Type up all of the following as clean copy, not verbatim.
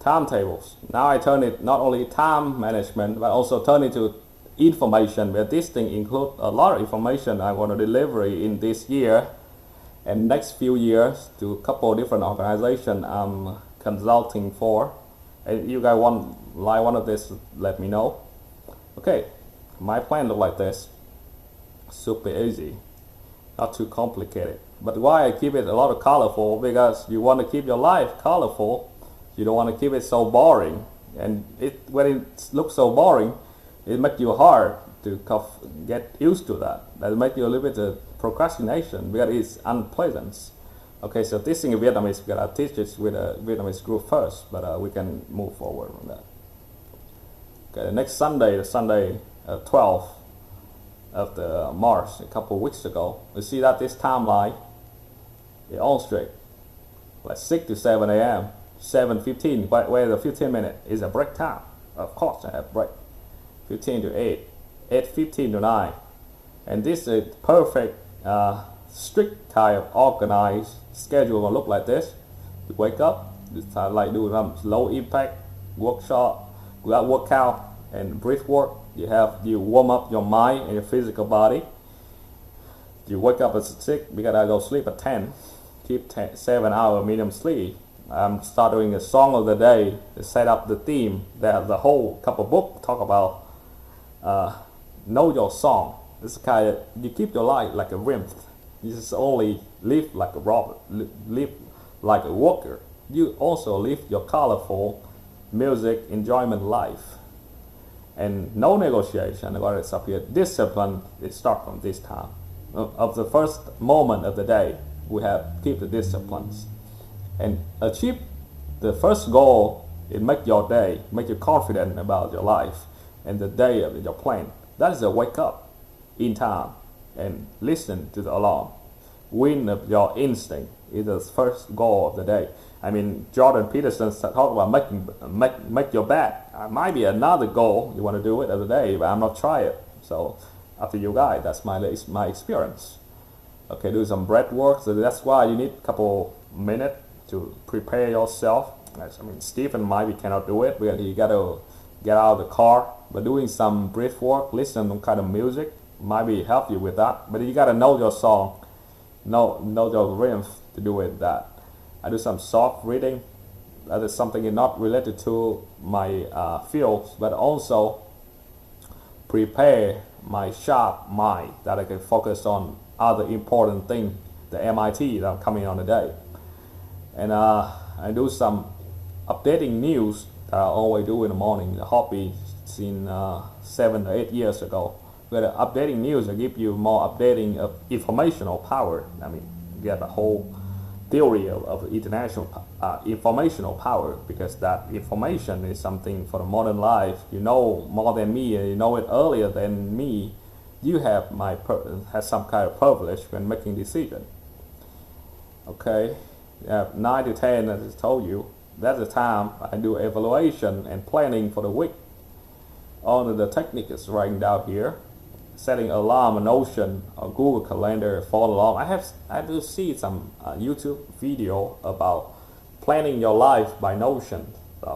timetables. Now I turn it not only time management but also turn it to information, where this thing includes a lot of information I want to deliver in this year and next few years to a couple of different organizations I'm consulting for. And you guys want like one of this, let me know. Okay, my plan look like this. Super easy, not too complicated. But why I keep it a lot of colorful? Because you want to keep your life colorful. You don't want to keep it so boring. And when it looks so boring, it makes you hard to get used to that. That makes you a little bit of procrastination because it's unpleasant. Okay, so this thing in Vietnamese, we gotta teach it with a Vietnamese group first, but we can move forward on that. Okay, the next Sunday, the Sunday 12th of the March, a couple of weeks ago, we see that this timeline is all straight, like 6 to 7 a.m., 7:15, where the 15 minutes is a break time. Of course, I have break. 15 to 8, 8:15 to 9, and this is perfect, strict kind of organized schedule. Will look like this. You wake up, you start like doing some low impact workout and breath work. You warm up your mind and your physical body. You wake up at 6 because I go sleep at 10. Keep 7-hour minimum sleep. I'm start doing a song of the day to set up the theme. There's the whole couple book talk about know your song. This kind of, you keep your life like a nymph. You just only live like a robber, live like a worker. You also live your colorful music enjoyment life. And no negotiation. I got it up here. Discipline. It starts from this time. Of the first moment of the day, we have keep the disciplines and achieve the first goal. It make your day, make you confident about your life and the day of your plan. That is a wake up in time and listen to the alarm. Win of your instinct is the first goal of the day. I mean, Jordan Peterson talked about make your bed. Might be another goal you want to do it every day, but I'm not trying it. So up to you guys. That's my experience. Okay, do some breath work. So that's why you need a couple minutes to prepare yourself. I mean, Stephen maybe cannot do it because he got to get out of the car. But doing some breath work, listen to some kind of music, maybe help you with that. But you got to know your song, know your rhythm to do it that. I do some soft reading. That is something not related to my field, but also prepare my sharp mind that I can focus on other important things, the MIT that are coming on the day. And I do some updating news that I always do in the morning. The hobby since 7 or 8 years ago. But updating news will give you more updating of informational power. I mean, you get the whole theory of international informational power, because that information is something for the modern life. You know more than me, and you know it earlier than me. You have some kind of privilege when making decision. Okay, you have 9 to 10, as I told you. That's the time I do evaluation and planning for the week. All of the technique is writing down here. Setting alarm on Notion or Google Calendar, phone alarm. I do see some YouTube video about planning your life by Notion.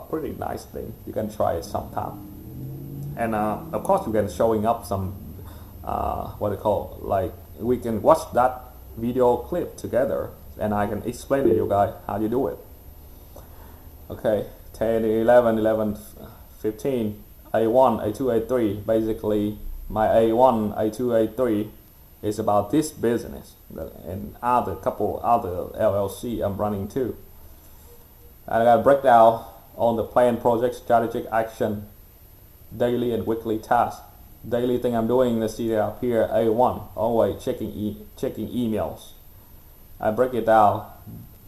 Pretty nice thing. You can try it sometime. And of course, you can showing up some we can watch that video clip together, and I can explain to you guys how you do it. Okay, 10, 11, 11, 15, A1, A2, A3. Basically, my A1, A2, A3 is about this business and couple other LLC I'm running too. And I got a breakdown on the plan, project, strategic action, daily and weekly tasks. Daily thing I'm doing, let's see up here, A1, always checking emails. I break it down,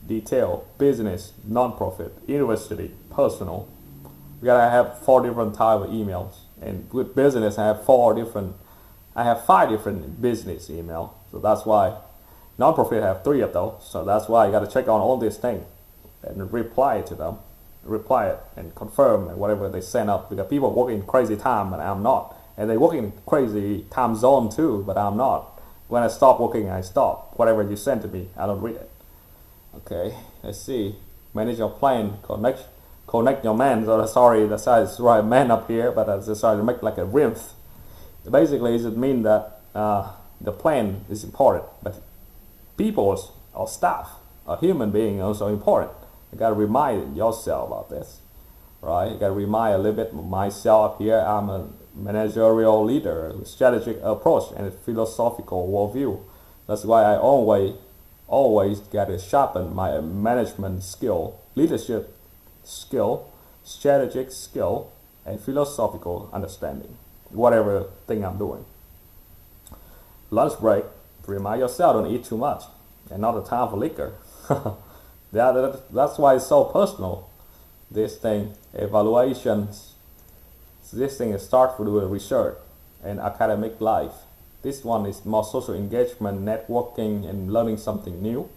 detail, business, non-profit, university, personal. We gotta have 4 different types of emails. And with business, I have 5 different business email. So that's why non-profit have 3 of those. So that's why you got to check on all these things and reply to them, reply it and confirm and whatever they send up. Because people work in crazy time, and I'm not. And they work in crazy time zone too, but I'm not. When I stop working, I stop. Whatever you send to me, I don't read it. Okay, let's see. Manage your plan, connect your man. So sorry, the size right man up here, but I just try to make like a rim. Basically, it means that the plan is important, but people or staff or human being also important. You gotta remind yourself about this, right? You gotta remind a little bit myself up here. I'm a managerial leader with strategic approach and a philosophical worldview. That's why I always gotta sharpen my management skill, leadership skill, strategic skill, and philosophical understanding, whatever thing I'm doing. Lunch break, remind yourself don't eat too much and not a time for liquor. That's why it's so personal. This thing, evaluations, this thing is start with research and academic life. This one is more social engagement, networking, and learning something new.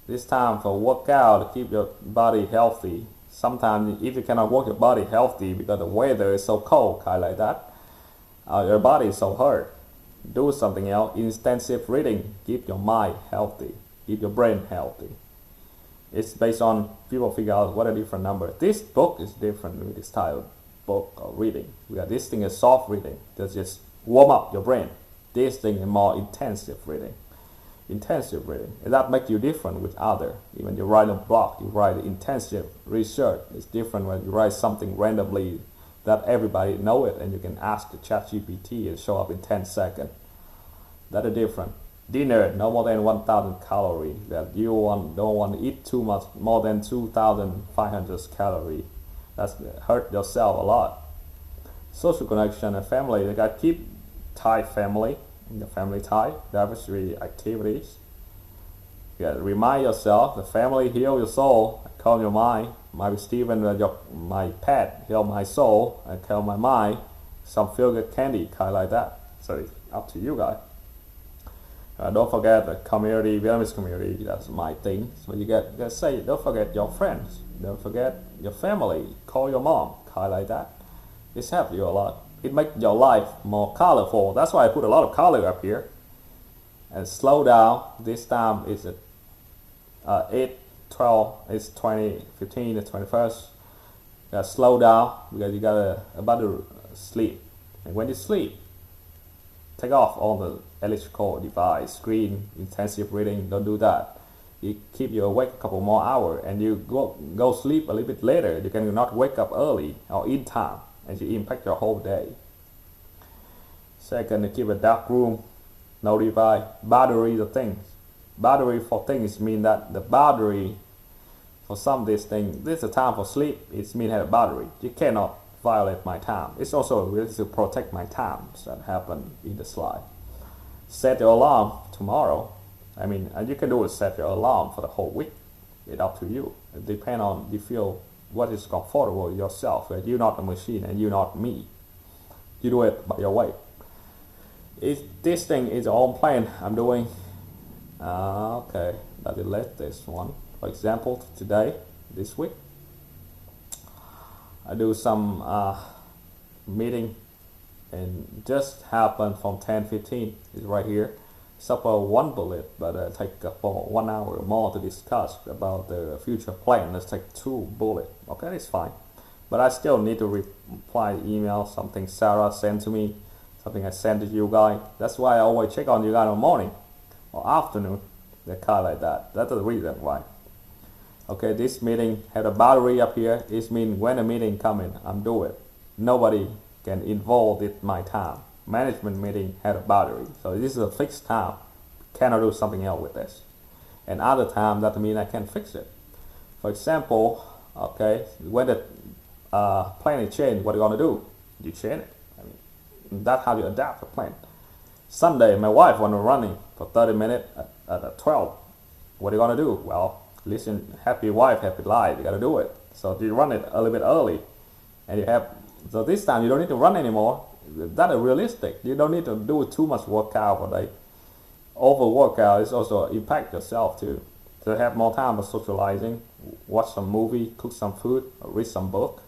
This time for workout to keep your body healthy. Sometimes if you cannot work your body healthy because the weather is so cold, kind of like that, your body is so hurt. Do something else. Intensive reading, keep your mind healthy, keep your brain healthy. It's based on people figure out what a different number. This book is different with this type of book or reading. This thing is soft reading. That's just warm up your brain. This thing is more intensive reading. Intensive reading. And that makes you different with other. Even you write a blog, you write intensive research. It's different when you write something randomly that everybody know it and you can ask the ChatGPT and show up in 10 seconds. That is different. Dinner, no more than 1,000 calories. That you don't want to eat too much, more than 2,500 calories. That's hurt yourself a lot. Social connection and family. You got to keep tight family, the family tie, diversity activities. You got to remind yourself the family heal your soul, calm your mind. Maybe Steven, my pet, heal my soul and calm my mind. Some feel good candy, kind of like that. So it's up to you guys. Don't forget the community, Vietnamese community, that's my thing. So you got to say, don't forget your friends, don't forget your family, call your mom, kind of like that. It's helped you a lot. It makes your life more colorful. That's why I put a lot of color up here. And slow down. This time is at 8, 12, it's 20, 15, the 21st. You gotta slow down because you gotta about to sleep. And when you sleep, take off all the electrical device, screen, intensive reading. Don't do that. It keep you awake a couple more hours, and you go sleep a little bit later. You can not wake up early or in time, and you impact your whole day. Second, keep a dark room, no device. Battery the things. Battery for things mean that the battery for some of these things. This is a time for sleep. It means have a battery. You cannot violate my time. It's also really to protect my times that happen in the slide. Set your alarm tomorrow. I mean, and you can do is set your alarm for the whole week. It's up to you. It depends on you feel what is comfortable with yourself. You're not a machine and you're not me. You do it by your way. This thing is your own plan I'm doing. Okay, let me let this one. For example, today, this week, I do some meeting and just happened from 10:15 is right here. Supper one bullet, but take for 1 hour more to discuss about the future plan. Let's take 2 bullets. Okay, it's fine. But I still need to reply email, something Sarah sent to me, something I sent to you guys. That's why I always check on you guys in the morning or afternoon. They're kind of like that. That's the reason why. Okay, this meeting had a battery up here. It means when a meeting coming, I'm doing it. Nobody can involve with my time. Management meeting had a battery. So this is a fixed time. Cannot do something else with this. And other time, that means I can fix it. For example, okay, when the plan is changed, what are you going to do? You change it. I mean, that's how you adapt the plan. Sunday, my wife want to running for 30 minutes at 12. What are you going to do? Well, listen, happy wife, happy life. You got to do it. So you run it a little bit early. And you have, so this time you don't need to run anymore. That is realistic. You don't need to do too much workout for day. Over workout is also impact yourself too. So have more time for socializing, watch some movie, cook some food, or read some book.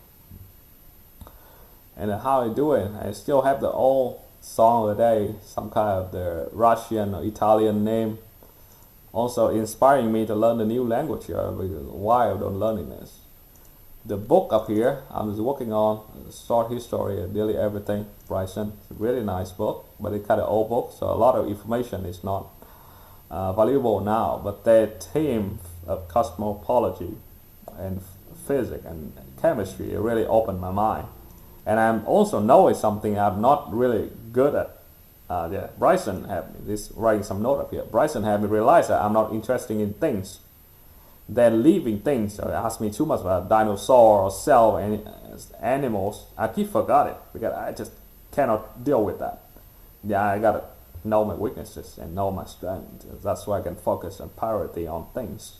And how you doing? I still have the old song of the day, some kind of the Russian or Italian name. Also inspiring me to learn a new language here. Why I don't learning this? the book up here, I'm just working on short history of nearly everything. Bryson, it's a really nice book, but it's kind of old book, so a lot of information is not valuable now. But the theme of cosmology and physics and chemistry really opened my mind. And I'm also knowing something I'm not really good at. Yeah, Bryson had me, this writing some note up here. Bryson had me realize that I'm not interested in things, then living things. So ask me too much about dinosaur or cell and animals. I keep forgot it because I just cannot deal with that. Yeah, I gotta know my weaknesses and know my strengths. That's why I can focus on priority on things.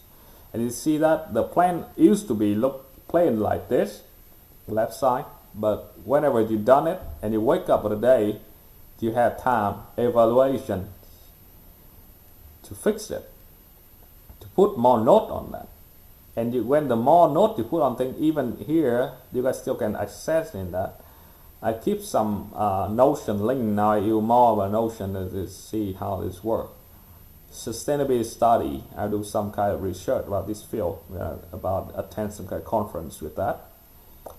And you see that the plan used to be plain like this, left side. But whenever you've done it and you wake up for the day, you have time evaluation to fix it, to put more note on that. And when the more note you put on things, even here, you guys still can access in that. I keep some Notion link now. I use more of a Notion to see how this works. Sustainability study. I do some kind of research about this field, about attend some kind of conference with that.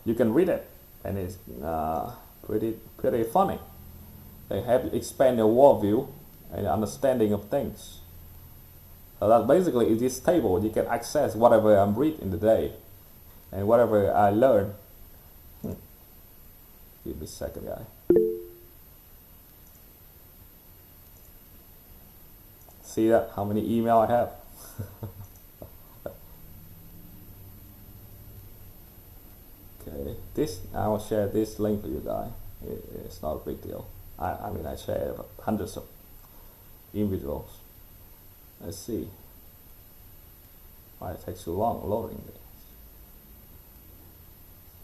You can read it, and it's pretty funny. They have expand your worldview and understanding of things. So that basically is this table. You can access whatever I'm reading in the day, and whatever I learn. Give me a second, guy. See that? How many email I have? Okay, this I will share this link for you guys. It's not a big deal. I mean, I share hundreds of individuals. Let's see. Why it takes so long loading this?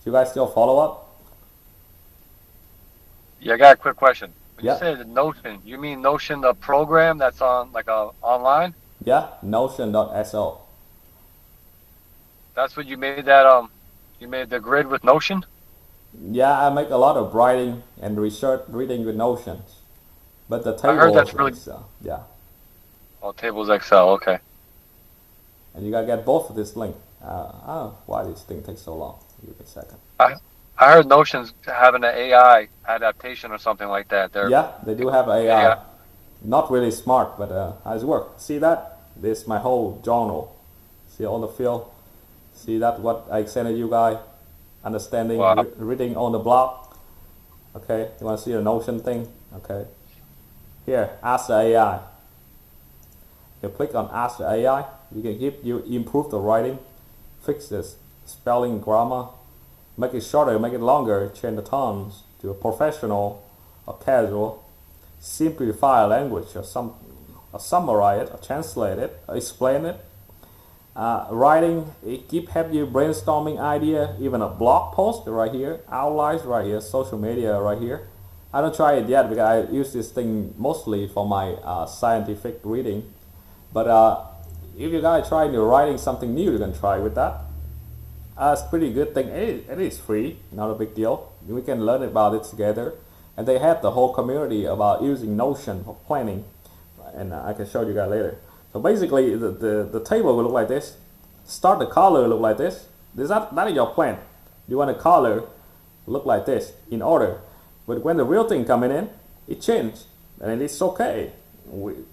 Do you guys still follow up? Yeah, I got a quick question. When Yeah. you say the Notion, you mean Notion, the program that's on like online? Yeah, Notion.so. That's what you made that you made the grid with Notion? Yeah, I make a lot of writing and research reading with Notion, but the table I heard that's is really Excel. Yeah, oh, tables Excel. Okay. and you gotta get both of this link. I don't know why this thing takes so long. Give me a second. I heard Notion's having an AI adaptation or something like that. Yeah, they do have AI. Yeah. Not really smart, but how it work. See that? This is my whole journal. See all the field. See that what I sent you guys. Understanding, Wow. reading on the blog. Okay, you want to see the Notion thing? Okay. Here, ask the AI. You click on ask the AI. You improve the writing, fix the spelling, grammar, make it shorter, make it longer, change the tones to a professional or casual, simplify a language or summarize it, or translate it, or explain it. Writing, it help you brainstorming idea, even a blog post right here, outlines right here, social media right here. I don't try it yet because I use this thing mostly for my scientific reading. But if you guys try writing something new, you can try with that. It's a pretty good thing. It is free, not a big deal. We can learn about it together. And they have the whole community about using Notion for planning. And I can show you guys later. So basically, the table will look like this. Start the color will look like this. That is your plan. You want the color look like this in order. But when the real thing coming in, it changes. And it's okay.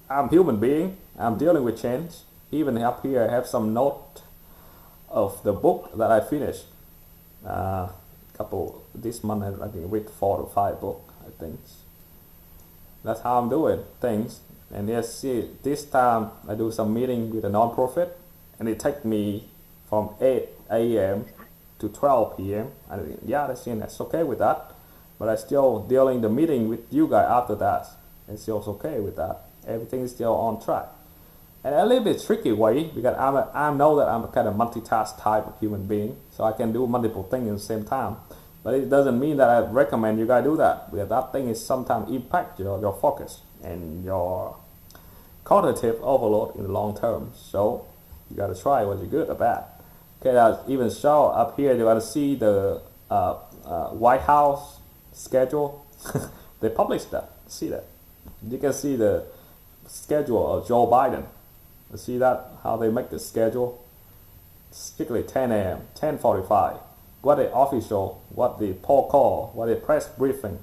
I'm a human being. I'm dealing with change. Even up here, I have some note of the book that I finished. This month I think read 4 to 5 books, I think. That's how I'm doing things. And yes, see, this time I do some meeting with a non-profit, and it takes me from 8 a.m. to 12 p.m. And yeah, that's okay with that. But I still dealing the meeting with you guys after that. And still okay with that. Everything is still on track. And a little bit tricky way because I know that I'm a kind of multitask type of human being, so I can do multiple things at the same time. But it doesn't mean that I recommend you guys do that, because that thing is sometimes impact your focus and your cognitive overload in the long term. So you got to try whether you're good or bad. Okay, that even show up here. You got to see the White House schedule. They published that. See that? You can see the schedule of Joe Biden. See that? How they make the schedule? Strictly 10 a.m., 10:45. what the official, what the protocol, what the press briefing.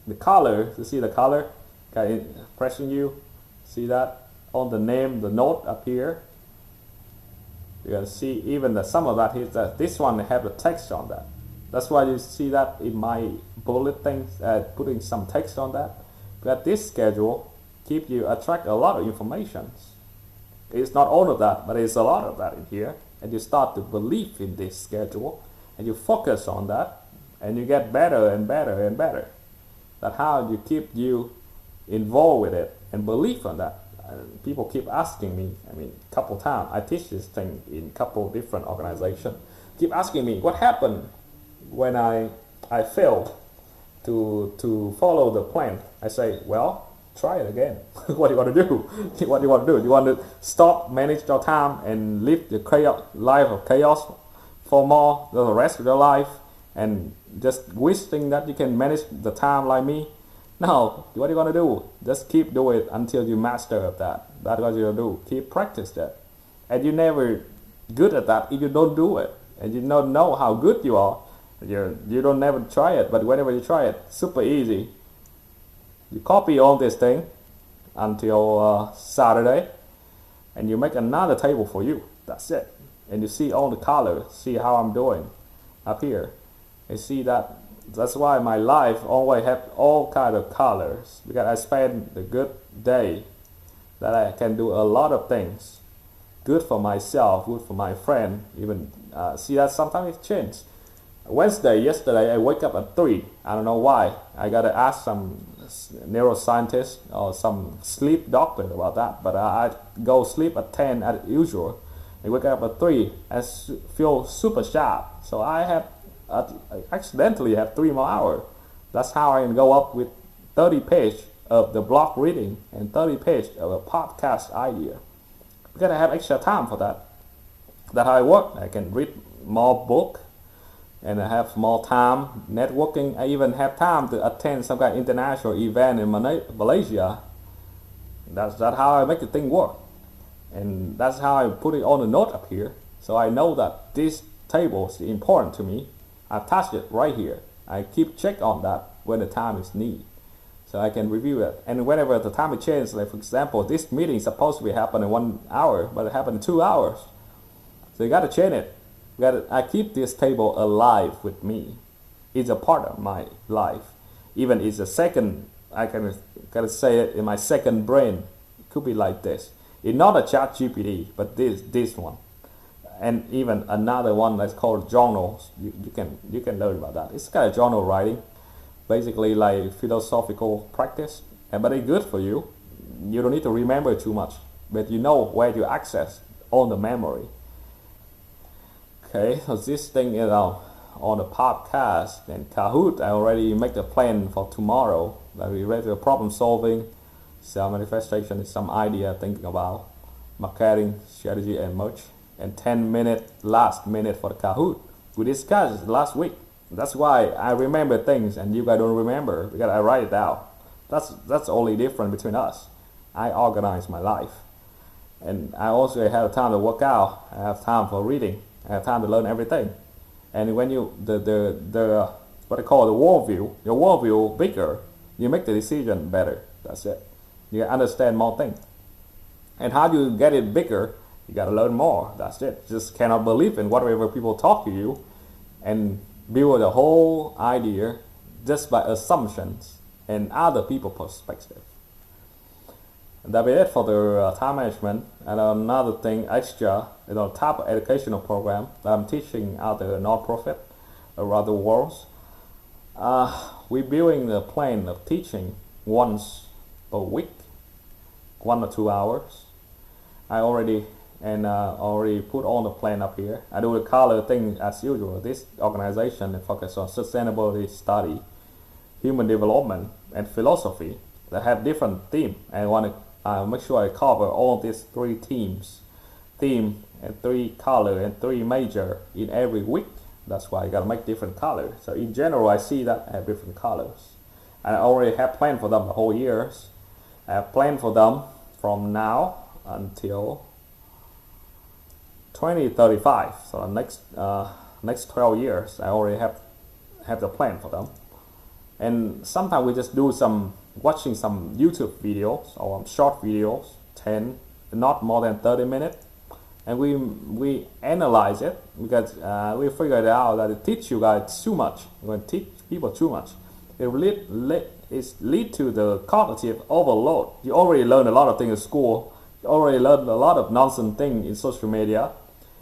The color, you see the color, okay, pressing you, see that on the name, the note up here. You can see even the some of that is that this one have the text on that. That's why you see that in my bullet things, putting some text on that. But this schedule keep you attract a lot of information. It's not all of that, but it's a lot of that in here. And you start to believe in this schedule, and you focus on that, and you get better and better and better. That's how you keep you involved with it and believe on that. People keep asking me, I mean, couple times, I teach this thing in couple different organizations, keep asking me, what happened when I failed to follow the plan? I say, well, try it again. What do you want to do? What do you want to do? You want to stop, manage your time, and live the chaos, life of chaos for more the rest of your life, and just wishing that you can manage the time like me? No. What are you going to do? Just keep doing it until you master of that. That's what you're going to do. Keep practice that. And you're never good at that if you don't do it. And you don't know how good you are. You don't never try it. But whenever you try it, super easy. You copy all this thing until Saturday. And you make another table for you. That's it. And you see all the colors. See how I'm doing up here. And see that. That's why my life always have all kind of colors, because I spend the good day that I can do a lot of things good for myself, good for my friend. Even see that sometimes it changes. Yesterday I wake up at 3. I don't know why. I gotta ask some neuroscientist or some sleep doctor about that, but I go sleep at 10 as usual. I wake up at 3. I feel super sharp. So I accidentally have 3 more hours. That's how I can go up with 30 pages of the blog reading and 30 pages of a podcast idea. Because I have extra time for that. That's how I work. I can read more book, and I have more time networking. I even have time to attend some kind of international event in Malaysia. That's how I make the thing work. And that's how I put it on the note up here. So I know that this table is important to me. I touch it right here. I keep check on that when the time is needed, so I can review it. And whenever the time changes, like for example, this meeting is supposed to be happening in 1 hour, but it happened in 2 hours. So you got to change it. I keep this table alive with me. It's a part of my life. Even it's a second. I can say it in my second brain. It could be like this. It's not a chat GPT, but this one. And even another one that's called journals. You can learn about that. It's kind of journal writing, basically like philosophical practice. But it's good for you. You don't need to remember too much, but you know where to access on the memory. Okay, so this thing is on the podcast and Kahoot. I already make the plan for tomorrow. Like we read the problem solving, self manifestation is some idea thinking about, marketing strategy and much. And 10-minute last minute for the Kahoot. We discussed last week. That's why I remember things and you guys don't remember, because I write it down. That's only different between us. I organize my life, and I also have time to work out. I have time for reading. I have time to learn everything. And when you the what I call the worldview, your worldview bigger, you make the decision better. That's it. You understand more things. And how you get it bigger? You gotta learn more. That's it. Just cannot believe in whatever people talk to you, and build a whole idea just by assumptions and other people's perspective. And that'll be it for the time management. And another thing extra is on top of educational program that I'm teaching other non-profit around the world. We're building the plan of teaching once a week, 1 or 2 hours. I already put on the plan up here. I do the color thing as usual. This organization focus on sustainability study, human development, and philosophy that have different themes. And I want to make sure I cover all these 3 themes, theme and 3 color and 3 major in every week. That's why I gotta make different colors. So in general, I see that I have different colors. And I already have planned for them the whole years. I have planned for them from now until 2035. So next next 12 years. I already have the plan for them. And sometimes we just do watching some YouTube videos or short videos, 10, not more than 30 minutes. And we analyze it because we figured out that it teaches you guys too much. When teach people too much, it lead to the cognitive overload. You already learned a lot of things in school. You already learned a lot of nonsense things in social media.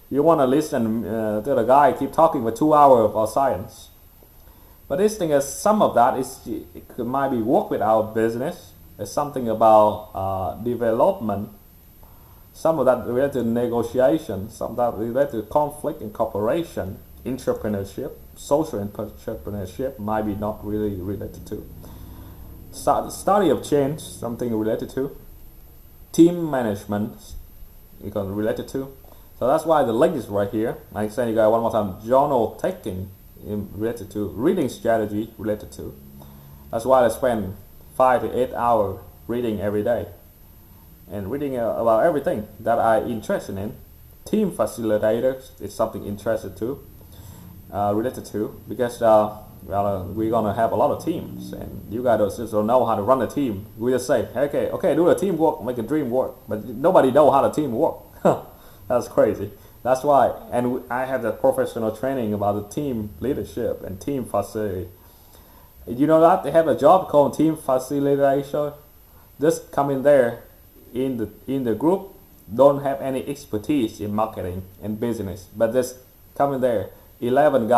You want to listen to the guy keep talking for 2 hours about science. But this thing is, some of that might be work with our business. There's something about development. Some of that related to negotiation. Some of that related to conflict and cooperation, entrepreneurship, social entrepreneurship might be not really related to. Study of change, something related to. Team management, you can relate it to. So that's why the link is right here. I send you guys one more time. Journal taking related to. Reading strategy related to. That's why I spend 5 to 8 hours reading every day. And reading about everything that I'm interested in. Team facilitators is something interested to. Related to. Because we're gonna have a lot of teams, and you guys just don't know how to run a team. We just say, okay, do the teamwork, make a dream work, but nobody know how the team work. That's crazy. That's why, and I have the professional training about the team leadership and team facility. You know that they have a job called team facilitator. Just come in there in the group, don't have any expertise in marketing and business, but just come in there. 11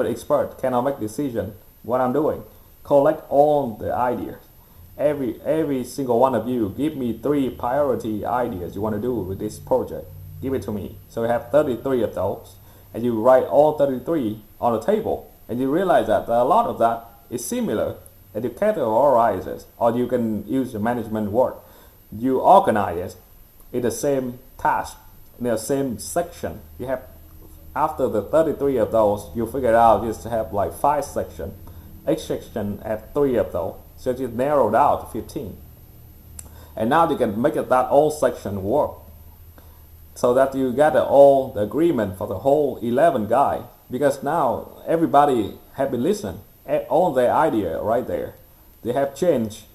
expert cannot make decision what I'm doing. Collect all the ideas. Every single one of you give me 3 priority ideas you want to do with this project. Give it to me. So we have 33 of those, and you write all 33 on the table, and you realize that a lot of that is similar, and you categorize it, or you can use the management word. You organize it in the same task, in the same section. You have. After the 33 of those, you figure out just to have like 5 sections. Each section have 3 of those. So you narrow down to 15. And now you can make it that all section work. So that you get all the agreement for the whole 11 guy. Because now everybody have been listening. All their idea right there. They have changed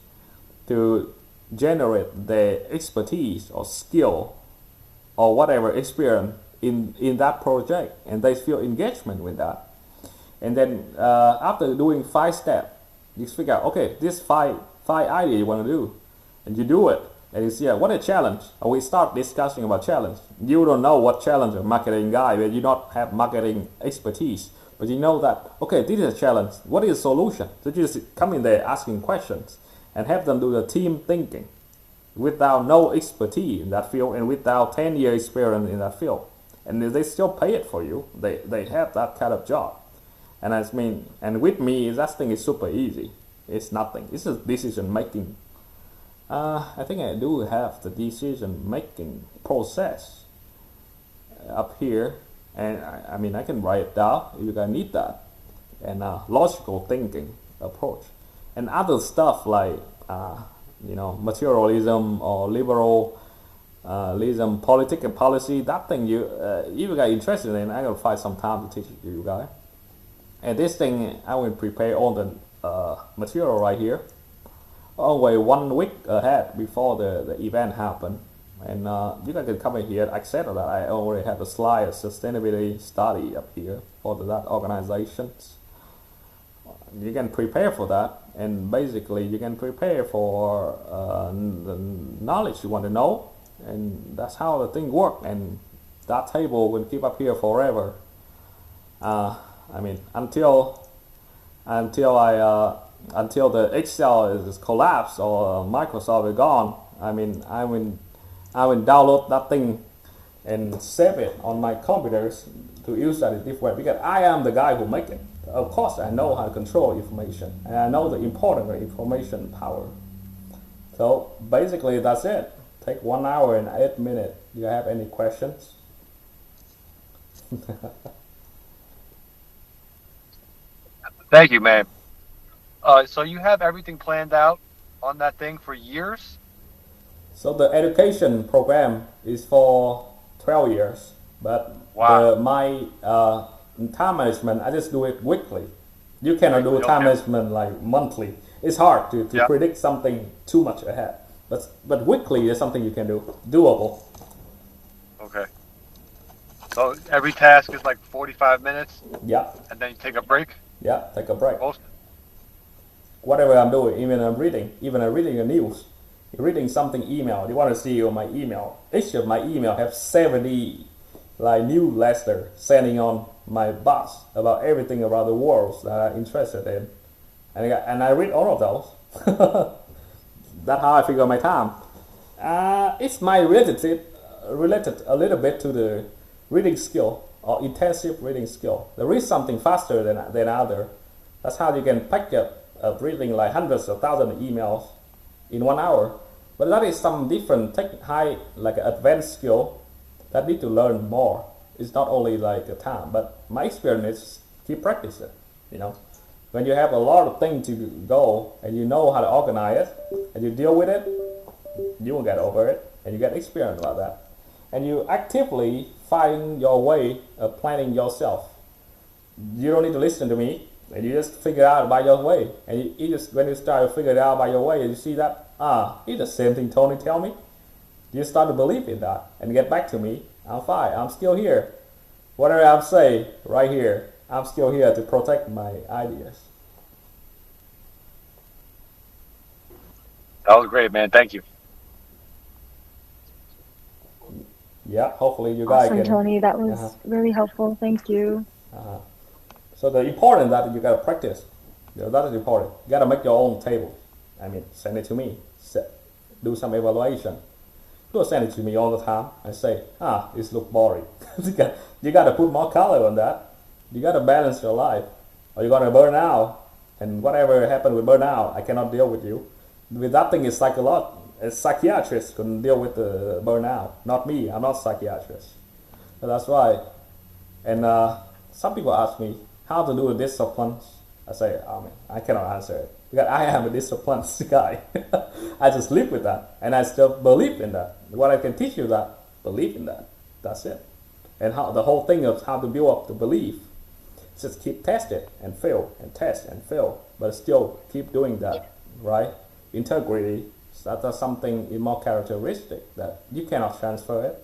to generate their expertise or skill or whatever experience in that project, and they feel engagement with that. And then after doing 5 steps, you figure out, okay, this five idea you want to do, and you do it, and you see what a challenge. Or we start discussing about challenge. You don't know what challenge a marketing guy, but you don't have marketing expertise, but you know that, okay, this is a challenge. What is the solution? So you just come in there asking questions and have them do the team thinking without no expertise in that field and without 10 years experience in that field. And they still pay it for you. They have that kind of job. And and with me, that thing is super easy. It's nothing. It's just decision making. I think I do have the decision making process up here. And I can write it down if you guys need that. And logical thinking approach. And other stuff like, materialism or liberal politics and policy, that thing you guys interested in, I'm gonna find some time to teach you guys. And this thing, I will prepare all the material right here, only 1 week ahead before the event happen. And you guys can come in here, accept that I already have a slide of sustainability study up here for that organizations. You can prepare for that, and basically you can prepare for the knowledge you want to know. And that's how the thing works, and that table will keep up here forever. Until the Excel is collapsed or Microsoft is gone. I will download that thing and save it on my computers to use that in different way, because I am the guy who make it. Of course, I know how to control information, and I know the importance of information power. So basically, that's it. Take 1 hour and 8 minutes. Do you have any questions? Thank you, man. So you have everything planned out on that thing for years? So the education program is for 12 years. But Wow. my time management, I just do it weekly. You cannot do Weekly. time Okay. management like monthly. It's hard to Yeah. predict something too much ahead. But weekly is something you can do, doable. Okay. So every task is like 45 minutes, Yeah, and then you take a break. yeah. Take a break. Most. Whatever I'm doing, even I'm reading the news, reading something email. You want to see on my email? Each of my email have 70 like newsletter sending on my boss about everything around the world that I'm interested in, and I read all of those. That's how I figure my time. It's my related a little bit to the reading skill or intensive reading skill. They read something faster than other. That's how you can pick up reading like hundreds of thousands of emails in 1 hour. But that is some different high like advanced skill that need to learn more. It's not only like a time, but my experience is keep practicing. You know, when you have a lot of things to go and you know how to organize it and you deal with it, you will get over it and you get experience about that. And you actively find your way of planning yourself. You don't need to listen to me, and you just figure it out by your way. And you just when you start to figure it out by your way, and you see that it's the same thing Tony tell me. You start to believe in that and get back to me. I'm fine. I'm still here. Whatever I'm saying right here, I'm still here to protect my ideas. That was great, man. Thank you. Yeah. Hopefully you guys Awesome, can. Tony. That Uh-huh. was really helpful. Thank you. So the important that you gotta practice. You know, that is important. You gotta make your own table. I mean, send it to me. Do some evaluation. Don't send it to me all the time. I say, this look boring. You gotta put more color on that. You gotta balance your life, or you're gonna burn out. And whatever happened with burnout, I cannot deal with you. With that thing is psychologist. A psychiatrist can deal with the burnout, not me. I'm not a psychiatrist. So that's why. And some people ask me how to do the disciplines. I say, oh man, I cannot answer it because I am a disciplined guy. I just live with that, and I still believe in that. What I can teach you that believe in that. That's it. And how the whole thing of how to build up the belief, just keep test it and fail and test and fail, but still keep doing that, right? Integrity. That's something more characteristic that you cannot transfer it.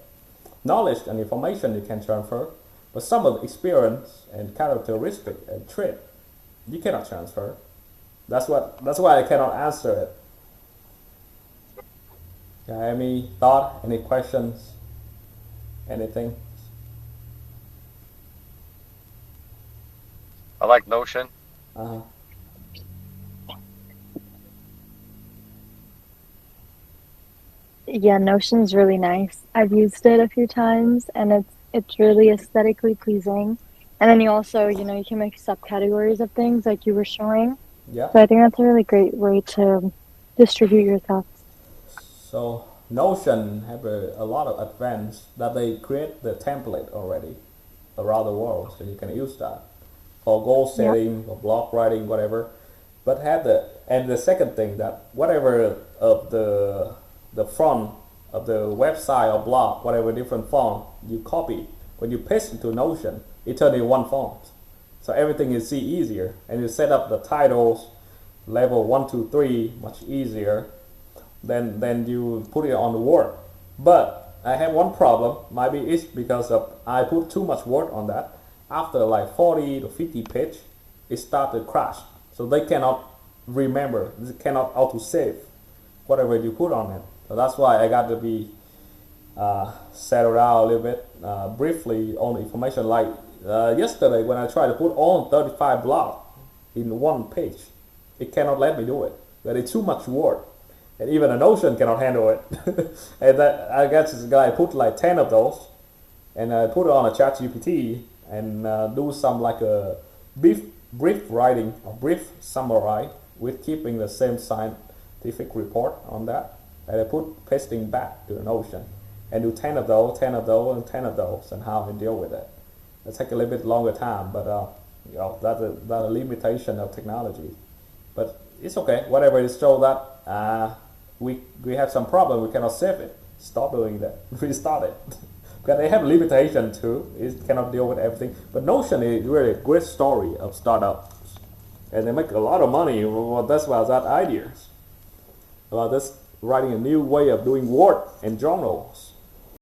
Knowledge and information you can transfer, but some of the experience and characteristic and trait you cannot transfer. That's why I cannot answer it. Any thought, any questions, anything? I like Notion. Uh-huh. Yeah, Notion's really nice. I've used it a few times, and it's really aesthetically pleasing. And then you also, you can make subcategories of things like you were showing. Yeah. So I think that's a really great way to distribute your thoughts. So Notion have a lot of advanced that they create the template already around the world, so you can use that for goal Yeah. setting, for blog writing, whatever. But have the second thing that whatever of the font of the website or blog, whatever different font you copy, when you paste into Notion, it turns into one font. So everything is see easier, and you set up the titles level 1, 2, 3 much easier. Then you put it on the Word. But I have one problem. Maybe it's because of I put too much word on that. After like 40 to 50 page, it started to crash. So they cannot remember. They cannot auto save whatever you put on it. So that's why I got to be settled out a little bit briefly on the information. Like yesterday when I tried to put on 35 blocks in one page, it cannot let me do it. There is too much word. And even a Notion cannot handle it. And that, I guess this guy put like 10 of those, and I put it on a chat GPT and do some like a brief writing, a brief summary with keeping the same scientific report on that. And I put pasting back to the Notion and do 10 of those, 10 of those, and 10 of those, and how I deal with it. It take a little bit longer time, but that's a limitation of technology. But it's okay. Whatever it shows that we have some problem, we cannot save it. Stop doing that. Restart it. Because they have limitation too. It cannot deal with everything. But Notion is really a great story of startups, and they make a lot of money. Well, that's why that ideas about this writing a new way of doing work and journals.